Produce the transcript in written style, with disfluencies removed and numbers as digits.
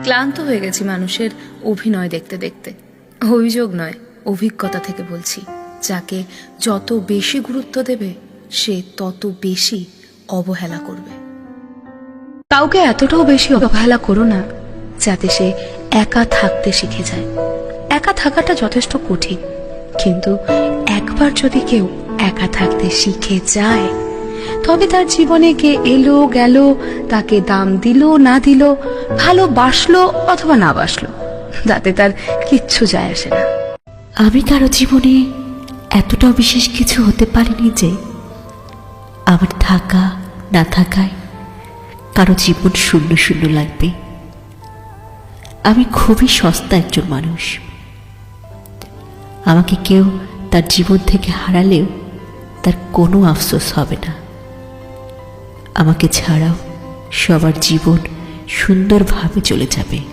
ক্লান্ত হয়ে গেছি মানুষের অভিনয় দেখতে দেখতে। অভিযোগ নয়, অভিজ্ঞতা থেকে বলছি। যাকে যত বেশি গুরুত্ব দেবে সে তত বেশি অবহেলা করবে। কাউকে এতটাও বেশি অবহেলা করো না যাতে সে একা থাকতে শিখে যায়। একা থাকাটা যথেষ্ট কঠিন, কিন্তু একবার যদি কেউ একা থাকতে শিখে যায় তবে তার জীবনে কে এলো গেল, তাকে দাম দিল না দিল, ভালোবাসলো অথবা না বাসলো, তাতে তার কিচ্ছু যায় আসে না। আমি কারো জীবনে এতটাও বিশেষ কিছু হতে পারিনি যে আমার থাকা না থাকায় কারো জীবন শূন্য শূন্য লাগবে। আমি খুবই সস্তা একজন মানুষ। আমাকে কেউ তার জীবন থেকে হারালেও তার কোনো আফসোস হবে না। আমাকে ছাড়াও সবার জীবন সুন্দরভাবে চলে যাবে।